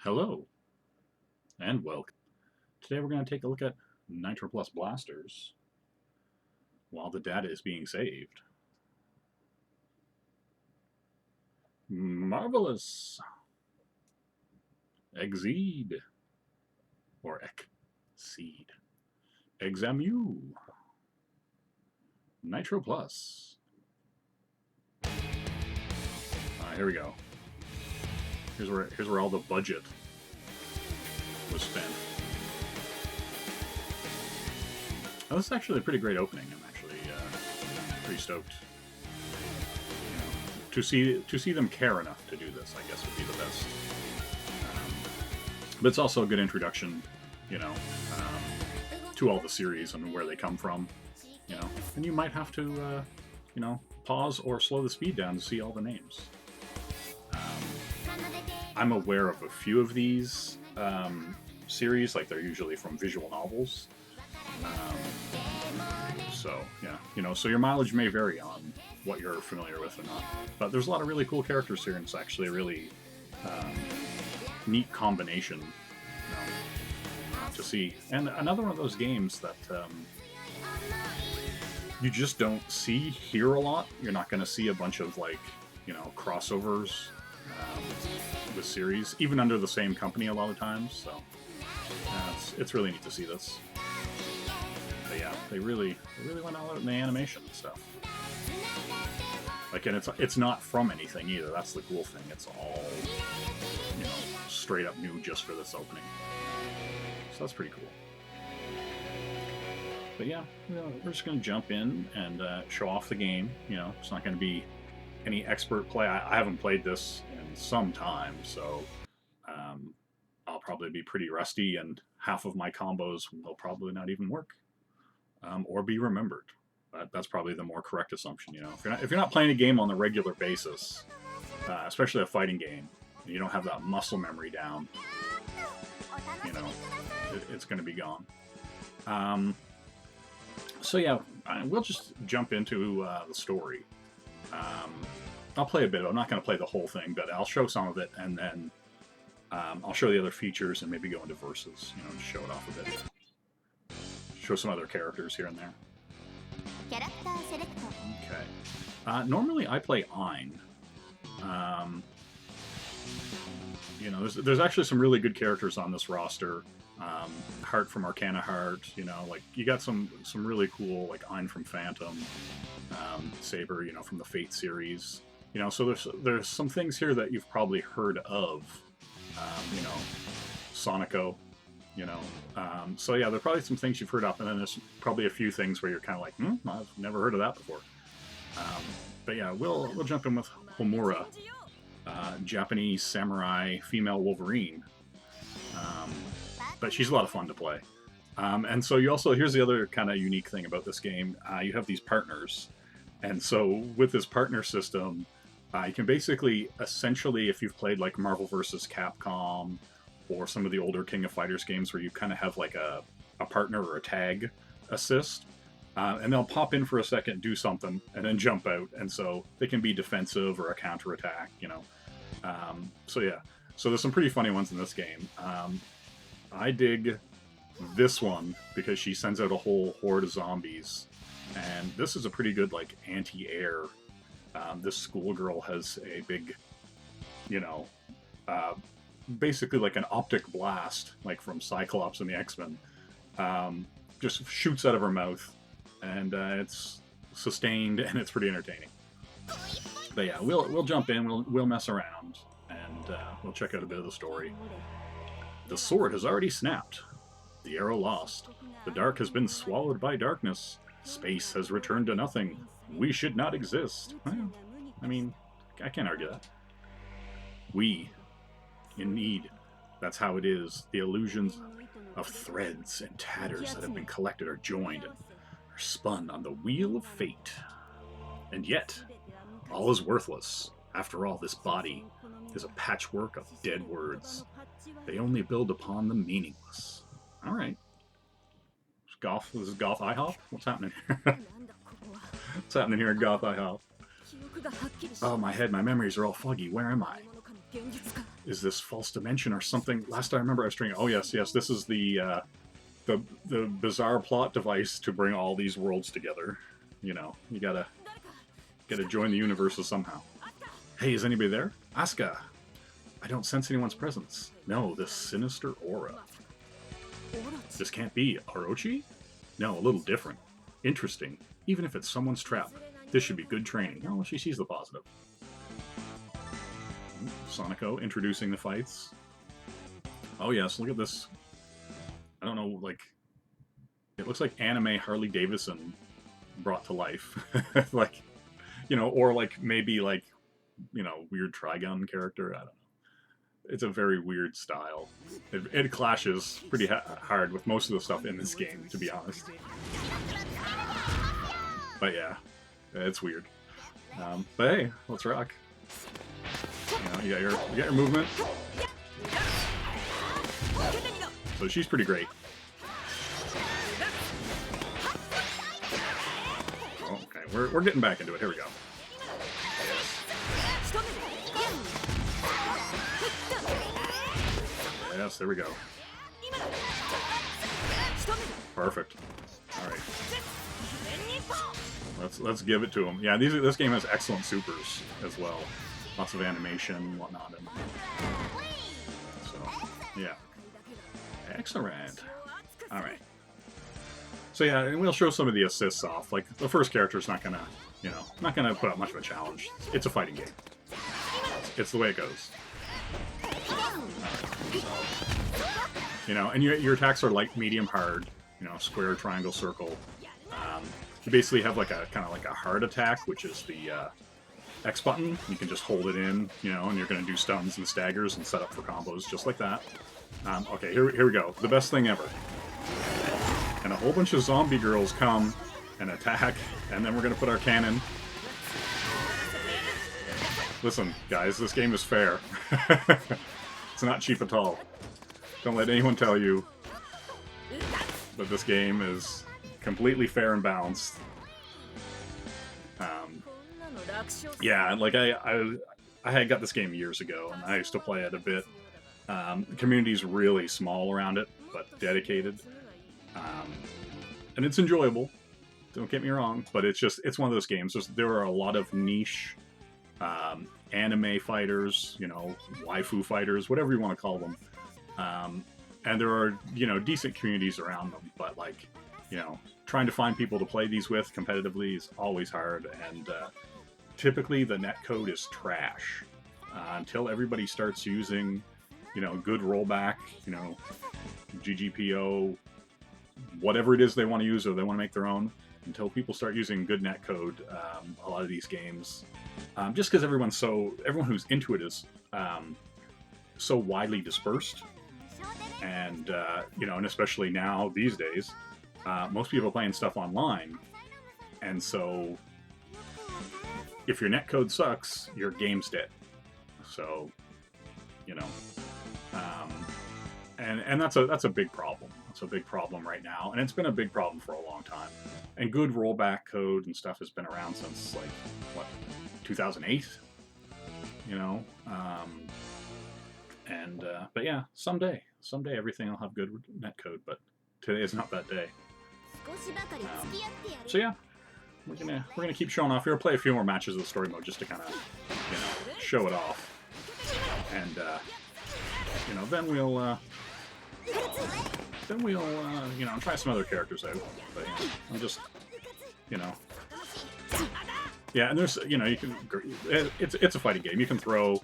Hello and welcome. Today we're going to take a look at Nitroplus Blasterz while the data is being saved. Marvelous! Exceed or Exceed. Examu. Nitroplus. Here we go. Here's where all the budget was spent. Oh, this is actually a pretty great opening. I'm actually pretty stoked. You know, to see them care enough to do this, I guess would be the best. But it's also a good introduction, you know, to all the series and where they come from. You know, and you might have to, you know, pause or slow the speed down to see all the names. I'm aware of a few of these series, like they're usually from visual novels. So, yeah, you know, so your mileage may vary on what you're familiar with or not. But there's a lot of really cool characters here, and it's actually a really neat combination, you know, to see. And another one of those games that you just don't see here a lot. You're not going to see a bunch of, like, you know, crossovers with series, even under the same company a lot of times. So it's really neat to see this. But yeah, they really went all out in the animation and stuff. Like, and it's not from anything either. That's the cool thing. It's all, you know, straight up new just for this opening. So that's pretty cool. But yeah, you know, we're just going to jump in and show off the game. You know, it's not going to be any expert play. I haven't played this in some time, so I'll probably be pretty rusty, and half of my combos will probably not even work or be remembered. That's probably the more correct assumption. You know, if you're not playing a game on a regular basis, especially a fighting game, and you don't have that muscle memory down, you know, it's going to be gone. So yeah, we'll just jump into the story. I'll play a bit. I'm not going to play the whole thing, but I'll show some of it, and then I'll show the other features and maybe go into verses, you know, to show it off a bit. Show some other characters here and there. Okay. Normally I play Ein. You know, there's actually some really good characters on this roster. Heart from Arcana Heart, you know, like you got some really cool, like Ein from Phantom, Saber, you know, from the Fate series, you know, so there's some things here that you've probably heard of, you know, Sonico, you know, so yeah, there are probably some things you've heard of, and then there's probably a few things where you're kind of like, I've never heard of that before. But yeah, we'll jump in with Homura, Japanese samurai female Wolverine. But she's a lot of fun to play. And so here's the other kind of unique thing about this game. You have these partners. And so with this partner system, you can basically, essentially, if you've played like Marvel vs. Capcom or some of the older King of Fighters games where you kind of have like a partner or a tag assist, and they'll pop in for a second, do something, and then jump out. And so they can be defensive or a counterattack, you know. So yeah, so there's some pretty funny ones in this game. I dig this one because she sends out a whole horde of zombies, and this is a pretty good, like, anti-air. This schoolgirl has a big, you know, basically like an optic blast, like from Cyclops and the X-Men, just shoots out of her mouth, and it's sustained, and it's pretty entertaining. But yeah, we'll jump in, we'll mess around, and we'll check out a bit of the story. The sword has already snapped. The arrow lost. The dark has been swallowed by darkness. Space has returned to nothing. We should not exist. Well, I mean, I can't argue that. We, indeed, that's how it is. The illusions of threads and tatters that have been collected are joined and are spun on the wheel of fate. And yet, all is worthless. After all, this body is a patchwork of dead words. They only build upon the meaningless. All right. This is Goth IHOP? What's happening here? What's happening here at Goth IHOP? Oh, my head, my memories are all foggy. Where am I? Is this false dimension or something? Last I remember I was streaming. Oh yes, yes, this is the bizarre plot device to bring all these worlds together. You know, you gotta join the universes somehow. Hey, is anybody there? Asuka! I don't sense anyone's presence. No, this sinister aura. This can't be Orochi? No, a little different. Interesting. Even if it's someone's trap, this should be good training. Oh, she sees the positive. Sonico introducing the fights. Oh yes, look at this. I don't know, like, it looks like anime Harley Davidson brought to life. Like, you know, or like maybe like, you know, weird Trigun character. I don't know. It's a very weird style. It clashes pretty hard with most of the stuff in this game, to be honest. But yeah, it's weird. But hey, let's rock. You know, you got your movement. So she's pretty great. Okay, we're getting back into it. Here we go. Yes, there we go. Perfect. All right. Let's give it to him. Yeah, this game has excellent supers as well. Lots of animation and whatnot. So, yeah. Excellent. All right. So yeah, and we'll show some of the assists off. Like, the first character's not gonna, you know, not gonna put up much of a challenge. It's a fighting game. It's the way it goes. You know, and your attacks are light, medium, hard. You know, square, triangle, circle. You basically have like a kind of like a hard attack, which is the X button. You can just hold it in, you know, and you're going to do stuns and staggers and set up for combos just like that. Okay, here we go. The best thing ever. And a whole bunch of zombie girls come and attack, and then we're going to put our cannon. Listen, guys, this game is fair. It's not cheap at all. Don't let anyone tell you that this game is completely fair and balanced. Yeah, like I had got this game years ago, and I used to play it a bit. The community's really small around it, but dedicated. And it's enjoyable, don't get me wrong, but it's one of those games. There are a lot of niche anime fighters, you know, waifu fighters, whatever you want to call them. And there are, you know, decent communities around them, but like, you know, trying to find people to play these with competitively is always hard, and typically the netcode is trash until everybody starts using, you know, good rollback, you know, GGPO, whatever it is they want to use or they want to make their own. Until people start using good netcode, a lot of these games, just because everyone who's into it is so widely dispersed, and you know, and especially now these days, most people are playing stuff online, and so if your netcode sucks, your game's dead. So, you know, and that's a big problem. It's a big problem right now, and it's been a big problem for a long time. And good rollback code and stuff has been around since, like, what, 2008? You know? But yeah, someday everything will have good netcode, but today is not that day. So yeah, we're gonna keep showing off here. Play a few more matches of the story mode just to kind of, you know, show it off, and you know, then we'll you know, try some other characters out. But you know, I'm just, you know, yeah. And there's, you know, you can, it's a fighting game. You can throw,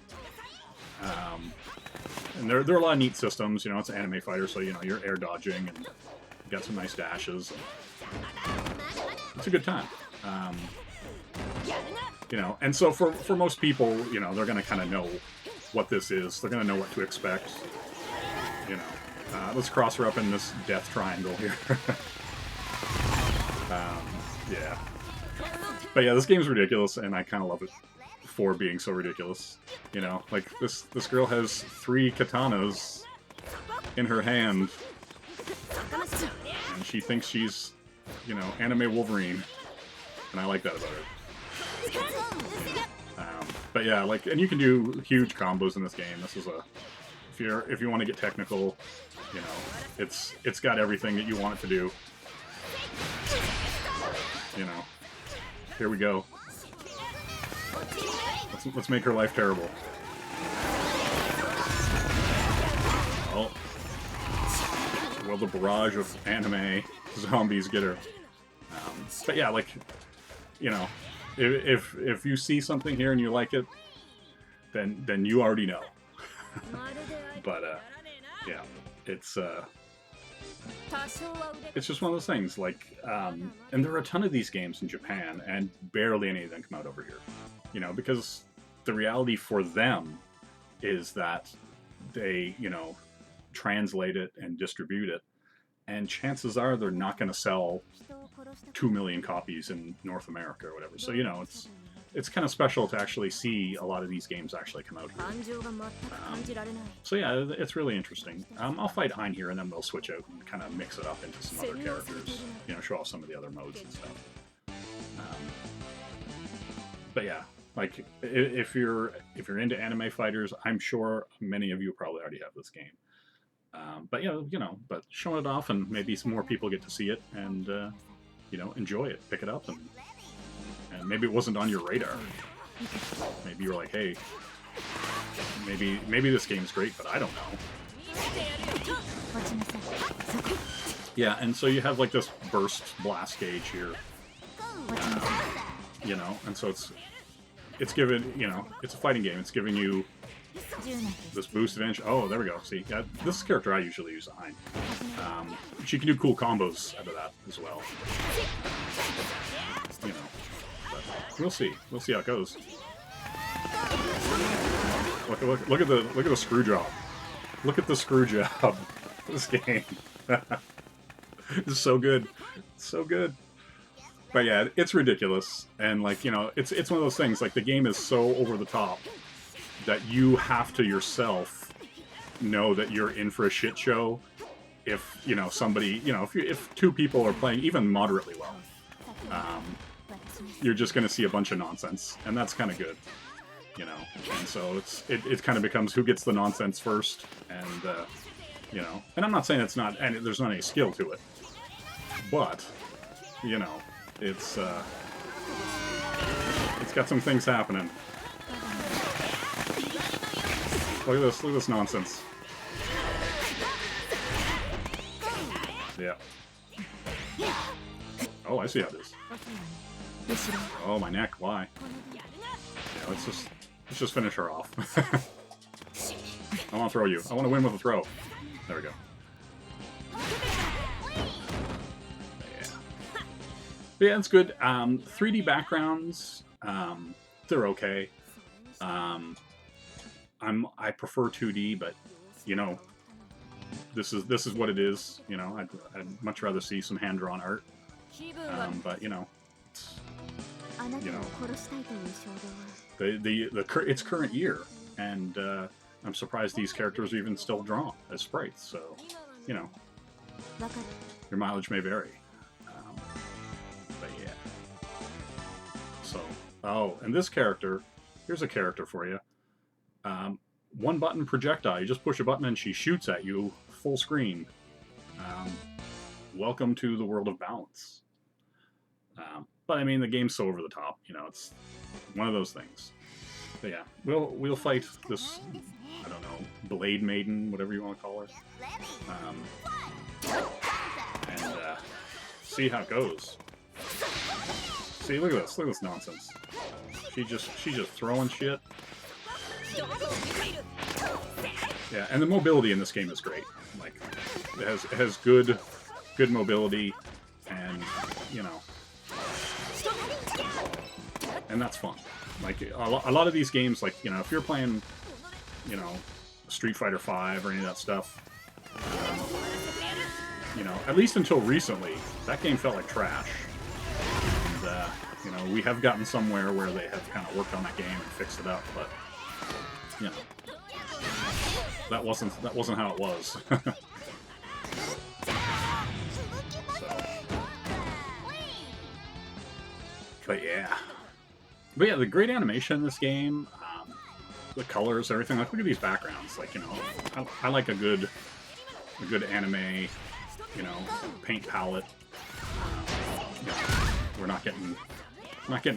and there are a lot of neat systems. You know, it's an anime fighter, so you know, you're air dodging and you got some nice dashes. It's a good time. You know, and so for most people, you know, they're going to kind of know what this is. They're going to know what to expect. You know, let's cross her up in this death triangle here. Yeah. But yeah, this game's ridiculous, and I kind of love it for being so ridiculous. You know, like this girl has 3 katanas in her hand, and she thinks she's, you know, anime Wolverine, and I like that about her. But But yeah, like, and you can do huge combos in this game. This is a, if you want to get technical, you know, it's got everything that you want it to do. You know, here we go. Let's make her life terrible. Oh, well, the barrage of anime zombies get her. But yeah, like, you know, if you see something here and you like it, then you already know. But yeah, it's just one of those things. Like, and there are a ton of these games in Japan, and barely any of them come out over here. You know, because the reality for them is that they, you know, translate it and distribute it, and chances are they're not going to sell 2 million copies in North America or whatever. So, you know, it's kind of special to actually see a lot of these games actually come out here. So yeah, it's really interesting. I'll fight Hein here, and then we'll switch out and kind of mix it up into some other characters. You know, show off some of the other modes and stuff. But yeah, like, if you're into anime fighters, I'm sure many of you probably already have this game. But you know, but showing it off, and maybe some more people get to see it and you know, enjoy it, pick it up, and maybe it wasn't on your radar. Maybe you were like, hey, maybe this game's great, but I don't know. Yeah, and so you have like this burst blast gauge here, you know, and so it's given, you know, it's a fighting game. It's giving you this boost advantage. Oh, there we go. See, yeah, this is a character I usually use, Hein. She can do cool combos out of that as well. You know, but we'll see. We'll see how it goes. Look at the screw job. Look at the screw job. This game. It's so good. It's so good. But yeah, it's ridiculous, and like, you know, it's one of those things. Like, the game is so over the top that you have to yourself know that you're in for a shit show. If, you know, somebody, you know, if two people are playing even moderately well, you're just going to see a bunch of nonsense, and that's kind of good, you know. And so it kind of becomes who gets the nonsense first, and you know. And I'm not saying it's not, and there's not any skill to it, but you know, it's got some things happening. Look at this nonsense. Yeah. Oh, I see how it is. Oh, my neck, why? Yeah, let's just finish her off. I want to throw you. I want to win with a throw. There we go. Yeah, it's good. 3D backgrounds, they're okay. I prefer 2D, but you know, this is what it is. You know, I'd much rather see some hand-drawn art. But you know, it's current year, and I'm surprised these characters are even still drawn as sprites. So, you know, your mileage may vary. But yeah. So, oh, and this character, here's a character for you. One button projectile. You just push a button and she shoots at you full screen. Welcome to the world of balance. But I mean, the game's so over the top. You know, it's one of those things. But yeah, we'll fight this, I don't know, Blade Maiden, whatever you want to call her. And see how it goes. See, look at this nonsense. She's just throwing shit. Yeah, and the mobility in this game is great. Like, it has good mobility, and you know, and that's fun. Like, a lot of these games, like, you know, if you're playing, you know, Street Fighter V or any of that stuff, you know, at least until recently, that game felt like trash. And you know, we have gotten somewhere where they have kind of worked on that game and fixed it up, but you know, that wasn't how it was. But yeah, the great animation in this game. the colors, everything. Like, look at these backgrounds. Like, you know, I like a good anime, you know, paint palette. You know, we're not getting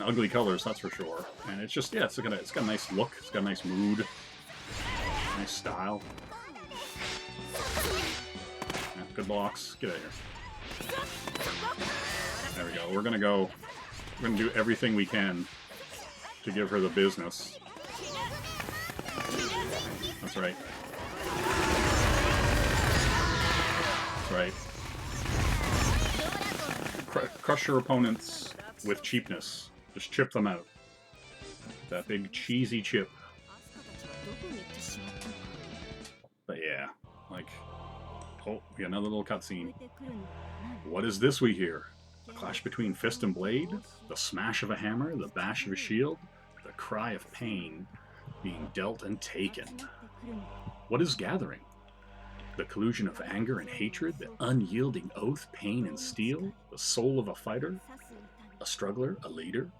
ugly colors, that's for sure. And it's just, yeah, it's got a nice look. It's got a nice mood, nice style. Yeah, good blocks. Get out of here. There we go. We're gonna do everything we can to give her the business. That's right. That's right. Crush your opponents with cheapness. Just chip them out. That big cheesy chip. But yeah, like, oh, we got another little cutscene. What is this we hear? A clash between fist and blade? The smash of a hammer? The bash of a shield? The cry of pain being dealt and taken. What is gathering? The collusion of anger and hatred, the unyielding oath, pain and steel, the soul of a fighter, a struggler, a leader.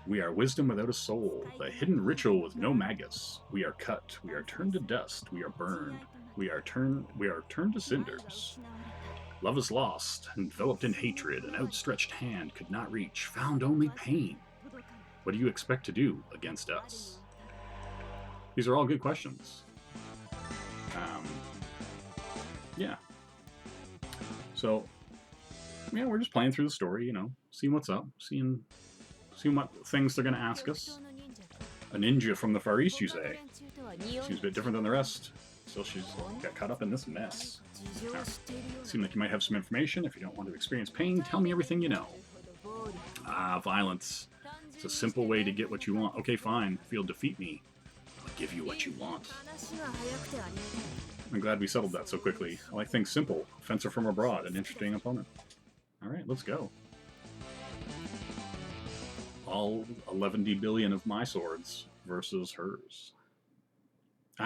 We are wisdom without a soul, the hidden ritual with no magus. We are cut, we are turned to dust, we are burned, we are turned to cinders. Love is lost, enveloped in hatred, an outstretched hand could not reach, found only pain. What do you expect to do against us? These are all good questions. Yeah. So, yeah, we're just playing through the story, you know, seeing what's up, seeing what things they're going to ask us. A ninja from the Far East, you say? Seems a bit different than the rest. Still, she's got caught up in this mess. Seems like you might have some information. If you don't want to experience pain, tell me everything you know. Violence. It's a simple way to get what you want. Okay, fine. If you'll defeat me, I'll give you what you want. I'm glad we settled that so quickly. I like things simple. Fencer from abroad, an interesting opponent. Alright, let's go. All 11 billion of my swords versus hers.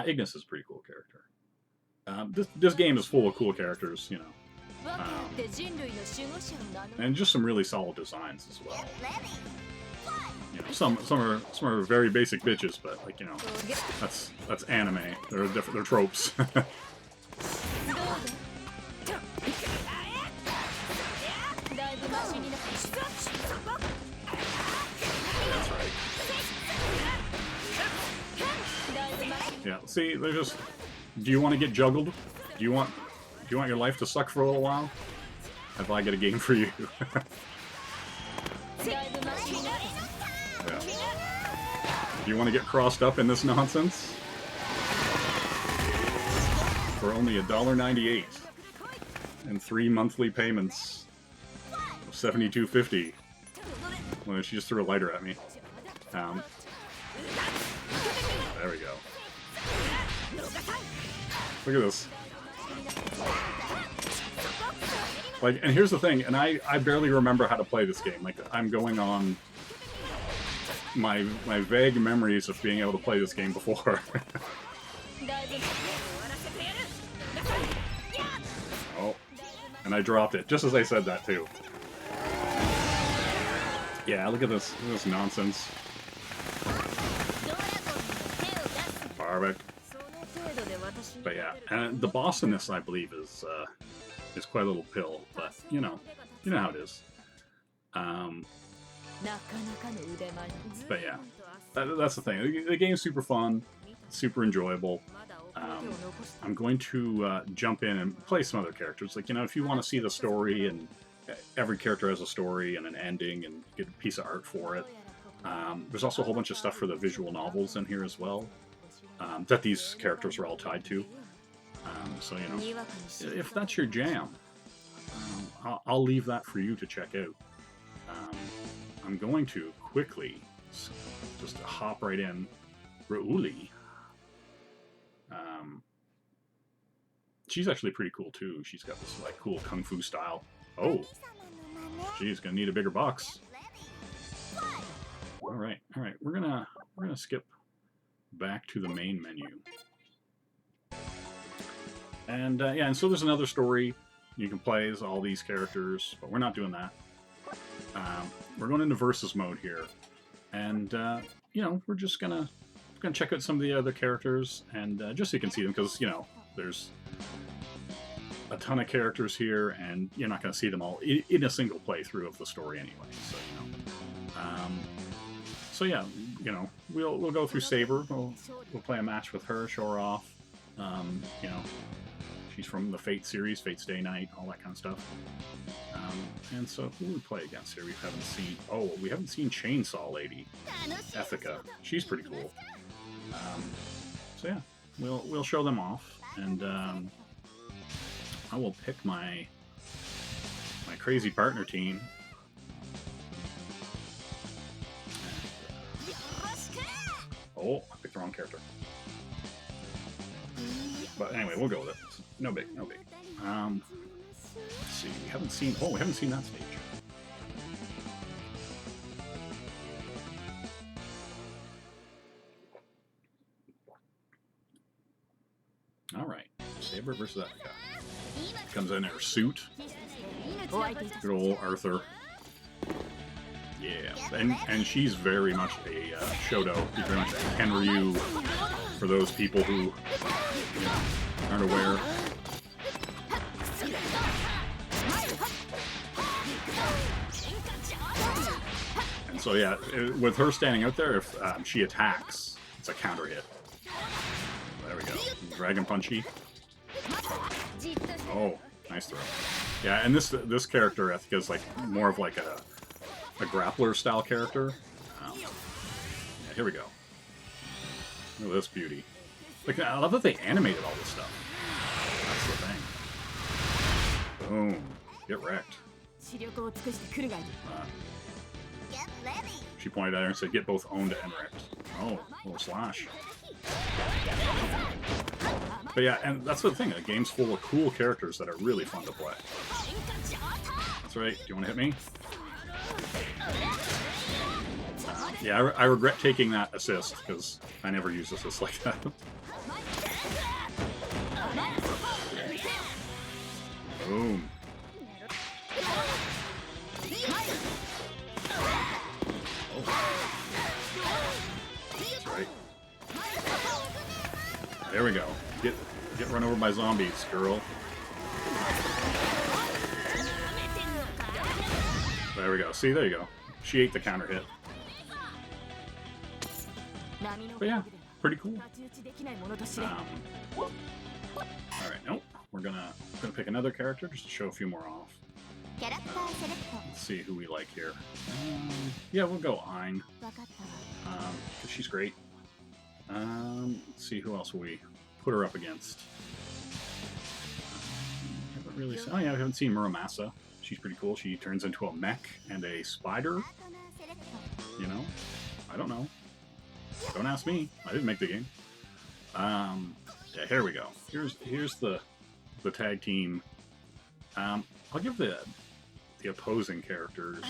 Ignis is a pretty cool character. This game is full of cool characters, you know. And just some really solid designs as well. You know, some are very basic bitches, but like, you know, that's anime. They're different. They're tropes. That's right. Yeah. See, they're just. Do you want to get juggled? Do you want your life to suck for a little while? Have I got a game for you? Yeah. Do you want to get crossed up in this nonsense? For only $1.98 and 3 monthly payments of $72.50. Well, she just threw a lighter at me. There we go. Look at this. Like, and here's the thing, and I barely remember how to play this game. Like, I'm going on my vague memories of being able to play this game before. Oh, and I dropped it just as I said that too. Yeah, look at this nonsense. Perfect. But yeah, and the boss in this, I believe, is quite a little pill. But you know how it is. But yeah, that's the thing. The game's super fun, super enjoyable. I'm going to jump in and play some other characters. Like, you know, if you want to see the story, and every character has a story and an ending, and get a piece of art for it. There's also a whole bunch of stuff for the visual novels in here as well, that these characters are all tied to. So, you know, if that's your jam, I'll leave that for you to check out. I'm going to quickly just hop right in. Rauli. She's actually pretty cool too. She's got this like cool kung fu style. Oh, she's gonna need a bigger box. All right. We're gonna skip back to the main menu. And yeah, and so there's another story you can play as all these characters, but we're not doing that. We're going into versus mode here, and you know, we're just gonna check out some of the other characters, and just so you can see them, because you know there's a ton of characters here, and you're not gonna see them all in a single playthrough of the story anyway. So you know, so yeah, you know, we'll go through Saber. We'll play a match with her, show her off. You know, she's from the Fate series, Fate Stay Night, all that kind of stuff. And so who we play against here? We haven't seen. Oh, we haven't seen Chainsaw Lady, Ethica. She's pretty cool. So yeah, we'll show them off, and I will pick my crazy partner team. Oh, I picked the wrong character. But anyway, we'll go with it. No big, no big. Let's see. We haven't seen. Oh, we haven't seen that stage. All right, Saber versus Ethica. Comes in her suit. Good old Arthur. Yeah, and she's very much a Shoto, very much a Henryu for those people who, you know, aren't aware. And so yeah, with her standing out there, if she attacks, it's a counter hit. There we go. Dragon Punchy. Oh, nice throw. Yeah, and this character, Ethica's like more of like a grappler style character. Yeah, here we go. Look at this beauty. Like, I love that they animated all this stuff. That's the thing. Boom. Get wrecked. She pointed at her and said, "Get both owned and wrecked." Oh, little slash. But yeah, and that's the thing. The game's full of cool characters that are really fun to play. That's right. Do you want to hit me? Yeah, I regret taking that assist, because I never use assists like that. Boom. That's right. There we go. Get run over by zombies, girl. There we go. See, there you go. She ate the counter hit. But yeah, pretty cool. Alright, nope. We're gonna pick another character just to show a few more off. Let's see who we like here. Yeah, we'll go Ein. Because she's great. Let's see who else will we put her up against. Haven't really seen, oh yeah, I haven't seen Muramasa. She's pretty cool. She turns into a mech and a spider. You know? I don't know. Don't ask me. I didn't make the game. Yeah, here we go. Here's the tag team. I'll give the opposing characters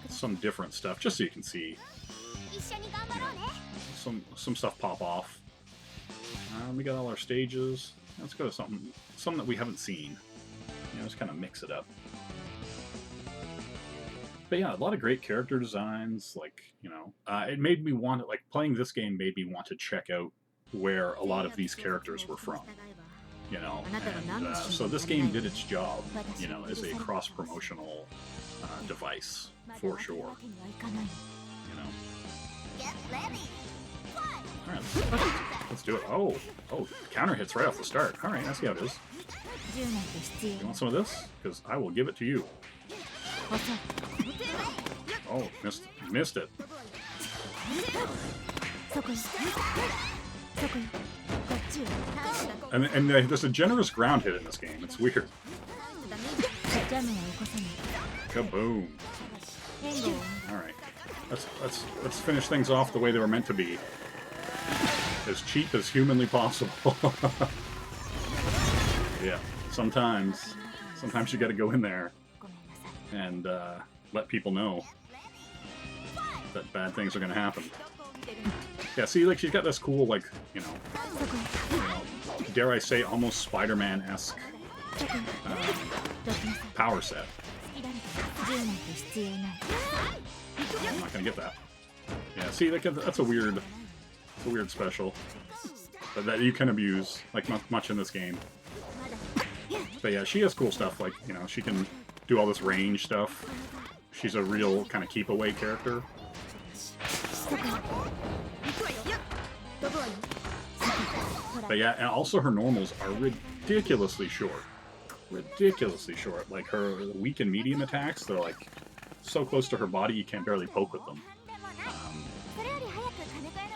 some different stuff, just so you can see, you know, some stuff pop off. We got all our stages. Let's go to something that we haven't seen. You know, just kind of mix it up. But yeah, a lot of great character designs. Like, you know, it made me want to, like, playing this game made me want to check out where a lot of these characters were from. You know, and so this game did its job, you know, as a cross-promotional device, for sure. You know. Alright, let's do it. Oh, counter hits right off the start. Alright, I see how it is. You want some of this? Because I will give it to you. Oh, missed it. And there's a generous ground hit in this game. It's weird. Kaboom. Alright. Let's finish things off the way they were meant to be. As cheap as humanly possible. Yeah. Sometimes you gotta go in there and let people know that bad things are gonna happen. Yeah, see, like, she's got this cool, like, you know, dare I say, almost Spider-Man-esque power set. I'm not gonna get that. Yeah, see, that's a weird special that you can abuse, like, not much in this game. But yeah, she has cool stuff, like, you know, she can do all this range stuff. She's a real kind of keep-away character. But yeah, and also her normals are ridiculously short. Ridiculously short. Like, her weak and medium attacks, they're, like, so close to her body you can't barely poke with them.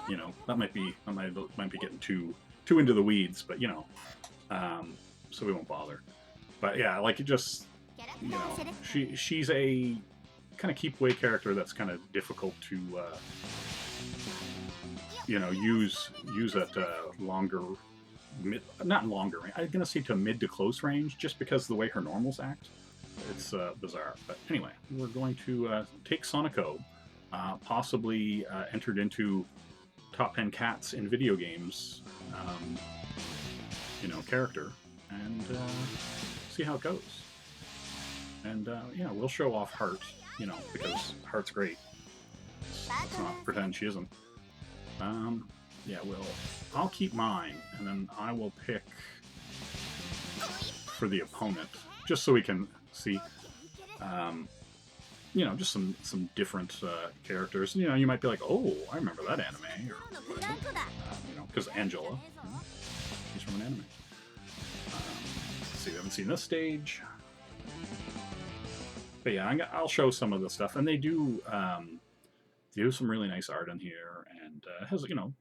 You know, that might be getting too into the weeds, but you know, so we won't bother. But yeah, like, it just, you know, she's a kind of keep-away character that's kind of difficult to, you know, use at longer, not longer. I'm gonna say to mid to close range, just because of the way her normals act. It's bizarre. But anyway, we're going to take Sonico, possibly entered into top 10 cats in video games, you know, character, and see how it goes. And yeah, we'll show off Heart, you know, because Heart's great. Let's not pretend she isn't. Yeah, I'll keep mine, and then I will pick for the opponent, just so we can see, you know, just some different characters. You know, you might be like, oh, I remember that anime, or whatever. You know, because Angela, you know, she's from an anime. Let's see, we haven't seen this stage. But yeah, I'll show some of the stuff, and they do some really nice art in here, and has, you know,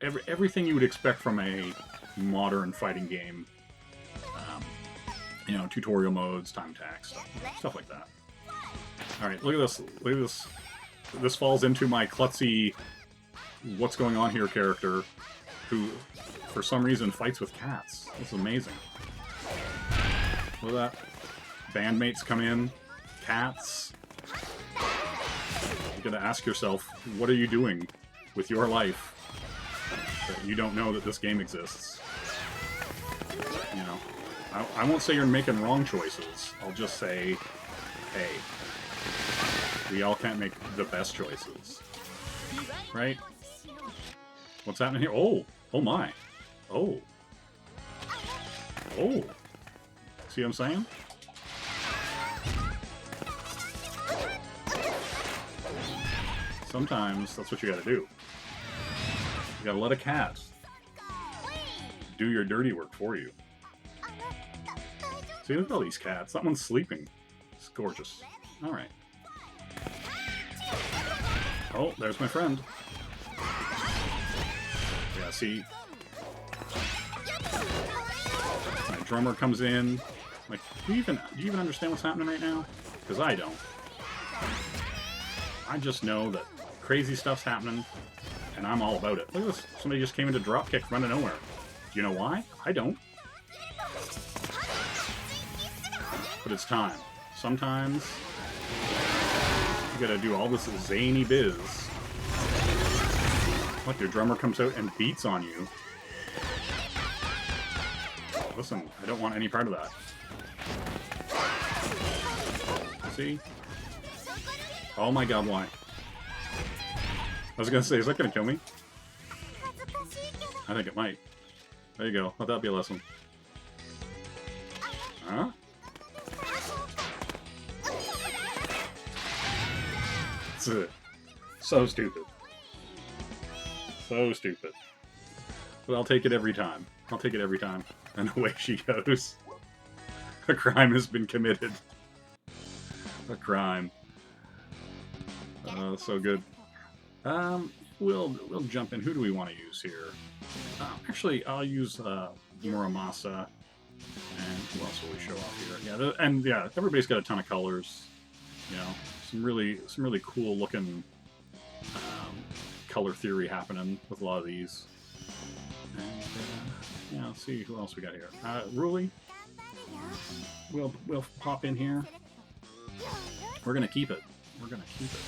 everything you would expect from a modern fighting game. You know, tutorial modes, time attacks, stuff like that. Alright, look at this. Look at this. This falls into my klutzy what's going on here character, who, for some reason, fights with cats. This is amazing. Look at that. Bandmates come in. Cats. You gotta ask yourself, what are you doing with your life that you don't know that this game exists? You know, I won't say you're making wrong choices. I'll just say, hey, we all can't make the best choices, right? What's happening here? Oh, oh my, oh, oh. See what I'm saying? Sometimes that's what you gotta do. You gotta let a cat do your dirty work for you. See, look at all these cats. That one's sleeping. It's gorgeous. Alright. Oh, there's my friend. Yeah, see? My drummer comes in. Like, do you even understand what's happening right now? Because I don't. I just know that crazy stuff's happening, and I'm all about it. Look at this. Somebody just came into dropkick from out of nowhere. Do you know why? I don't. But it's time. Sometimes you gotta do all this zany biz. Look, your drummer comes out and beats on you. Listen, I don't want any part of that. See? Oh my god, why? I was gonna say, is that gonna kill me? I think it might. There you go. Let that be a lesson. Huh? So stupid. So stupid. But I'll take it every time. I'll take it every time. And away she goes. A crime has been committed. A crime. So good. We'll jump in. Who do we want to use here? Actually, I'll use Muramasa. And who else will we show off here? Yeah, and yeah, everybody's got a ton of colors. You know, some really cool looking color theory happening with a lot of these. And yeah, let's see who else we got here. Ruli. We'll pop in here. We're gonna keep it. We're gonna keep it.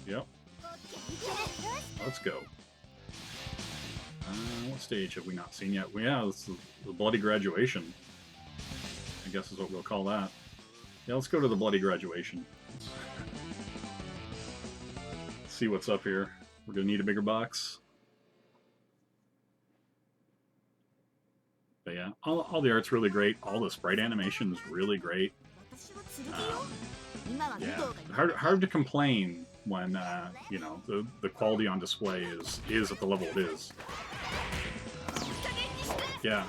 Yep. Let's go. What stage have we not seen yet? Well, yeah, this is the bloody graduation. I guess is what we'll call that. Yeah, let's go to the bloody graduation. see what's up here. We're gonna need a bigger box. But yeah, all the art's really great. All the sprite animation is really great. Yeah, hard to complain when you know, the quality on display is at the level it is. Yeah,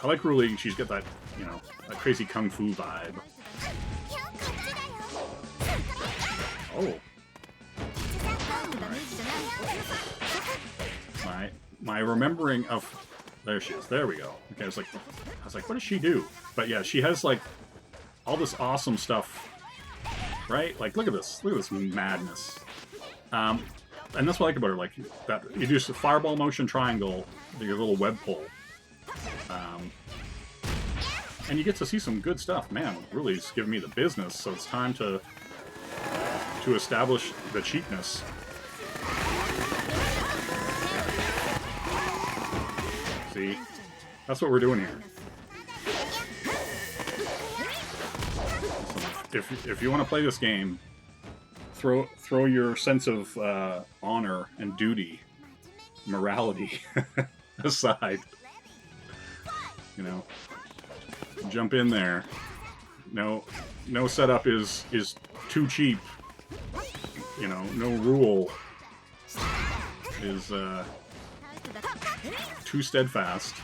I like Ruling. She's got that, you know, that crazy kung fu vibe. Oh. Right. My remembering of, there she is. There we go. Okay, I was like, what does she do? But yeah, she has like all this awesome stuff. Right? Like, look at this madness. And that's what I like about her. Like, that you do a fireball motion triangle, your little web pull. And you get to see some good stuff. Man, really is giving me the business, so it's time to establish the cheapness. See? That's what we're doing here. If you want to play this game, throw your sense of honor and duty, morality aside. You know, jump in there. No setup is too cheap. You know, no rule is too steadfast.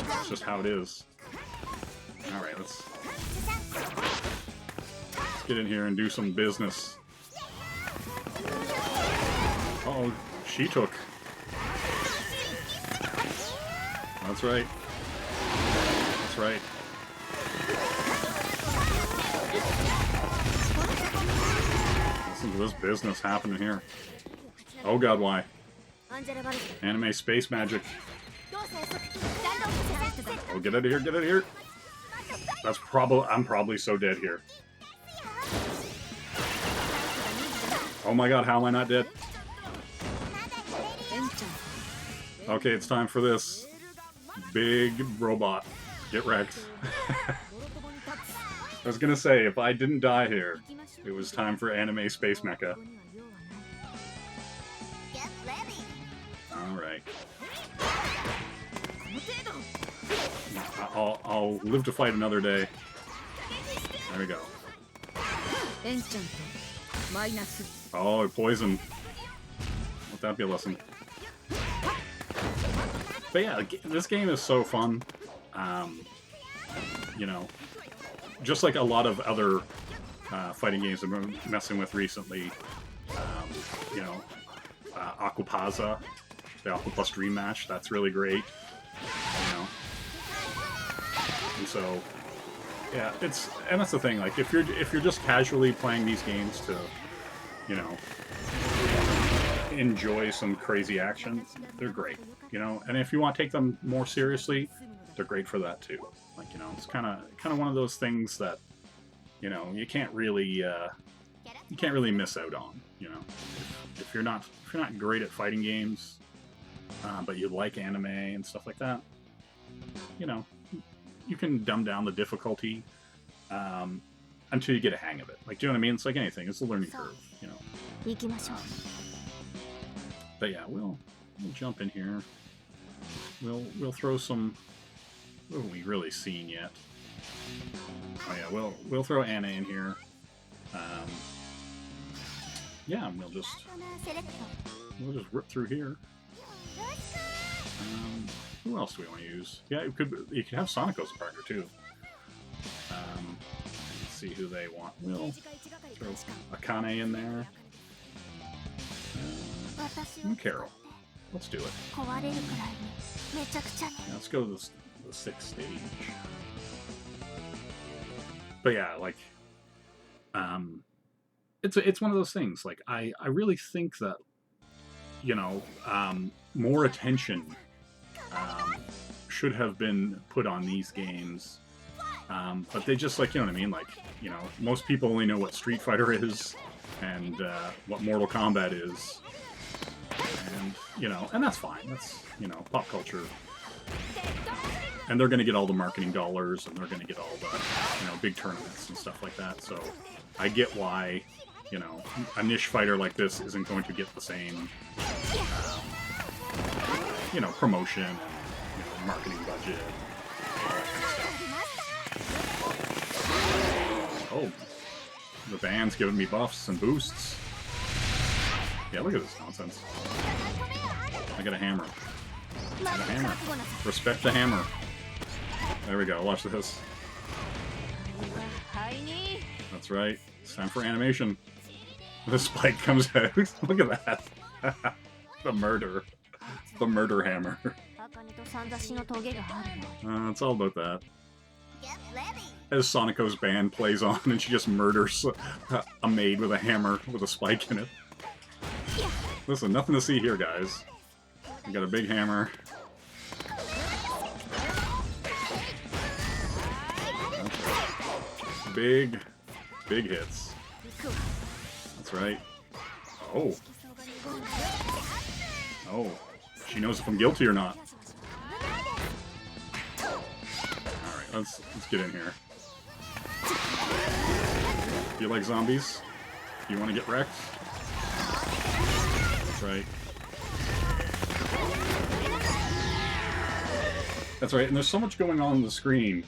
That's just how it is. All right, let's get in here and do some business. Uh-oh, she took. That's right. That's right. Listen to this business happening here. Oh god, why? Anime space magic. Oh, get out of here, get out of here. That's I'm probably so dead here. Oh my god, how am I not dead? Okay, it's time for this. Big robot. Get wrecked. I was gonna say, if I didn't die here, it was time for anime space mecha. Alright. I'll live to fight another day. There we go. Oh, poison. Let that be a lesson. But yeah, this game is so fun. You know, just like a lot of other fighting games I've been messing with recently. You know, Aquapaza, the Aquaplus Dream Match, that's really great. You know, and so yeah, and that's the thing. Like, if you're just casually playing these games to, you know, enjoy some crazy action, they're great. You know, and if you want to take them more seriously, they're great for that too. Like, you know, it's kind of one of those things that, you know, you can't really miss out on. You know, if you're not great at fighting games, but you like anime and stuff like that, you know, you can dumb down the difficulty until you get a hang of it. Like, do you know what I mean? It's like anything; it's a learning curve. You know. But yeah, we'll jump in here. We'll throw some. What haven't we really seen yet? Oh yeah, we'll throw Anna in here. Yeah, and we'll just rip through here. Who else do we want to use? Yeah, you could have Sonic as a partner too. Let's see who they want. We'll throw Akane in there. And Carol. Let's do it. Yeah, let's go to the 6th stage. But yeah, like, it's one of those things. Like, I really think that, you know, more attention should have been put on these games. But they just, like, you know what I mean? Like, you know, most people only know what Street Fighter is and what Mortal Kombat is. And, you know, and that's fine. That's, you know, pop culture. And they're going to get all the marketing dollars, and they're going to get all the, you know, big tournaments and stuff like that. So, I get why, you know, a niche fighter like this isn't going to get the same, you know, promotion and, you know, marketing budget, all that kind of stuff. Oh, the band's giving me buffs and boosts. Yeah, look at this nonsense. I got a hammer. I got a hammer. Respect the hammer. There we go. Watch this. That's right. It's time for animation. The spike comes out. Look at that. The murder. The murder hammer. It's all about that. As Sonico's band plays on and she just murders a maid with a hammer with a spike in it. Listen, nothing to see here, guys. We got a big hammer. Big hits. That's right. Oh. Oh. She knows if I'm guilty or not. Alright, let's get in here. Do you like zombies? Do you want to get wrecked? That's right. That's right, and there's so much going on the screen.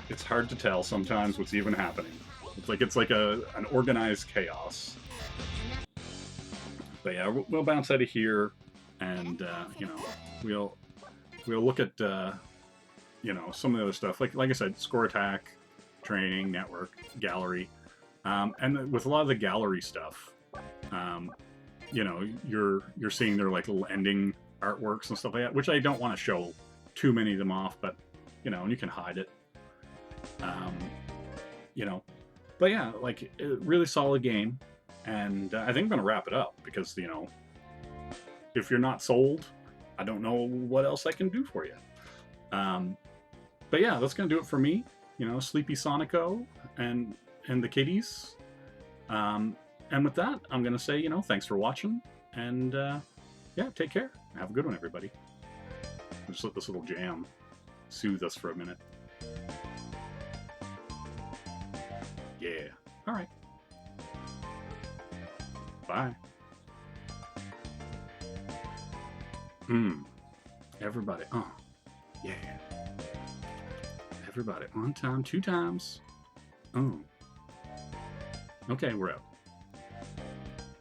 It's hard to tell sometimes what's even happening. It's like an organized chaos. But yeah, we'll bounce out of here, and you know, we'll look at you know, some of the other stuff. Like I said, score attack, training, network, gallery, and with a lot of the gallery stuff, you know, you're seeing their like little ending artworks and stuff like that, which I don't want to show too many of them off, but you know, and you can hide it. You know, but yeah, like a really solid game, and I think I'm gonna wrap it up because, you know, if you're not sold, I don't know what else I can do for you. But yeah, that's gonna do it for me. You know, Sleepy Sonico and the kiddies. And with that, I'm gonna say, you know, thanks for watching, and yeah, take care. Have a good one, everybody. I'll just let this little jam soothe us for a minute. Yeah. All right. Bye. Everybody. Oh. Yeah. Everybody. 1 time, 2 times. Oh. Okay, we're out.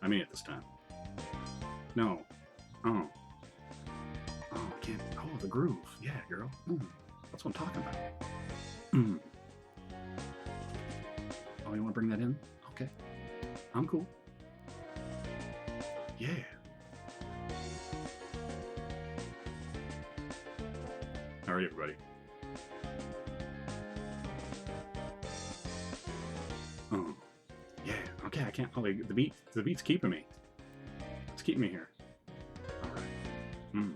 I mean it this time. No. Oh. Oh, I can't. Oh, the groove. Yeah, girl. That's what I'm talking about. Oh, you want to bring that in? Okay. I'm cool. Yeah. All right, everybody. Oh. Yeah. Okay, I can't. Oh, the beat's keeping me. It's keeping me here. All right.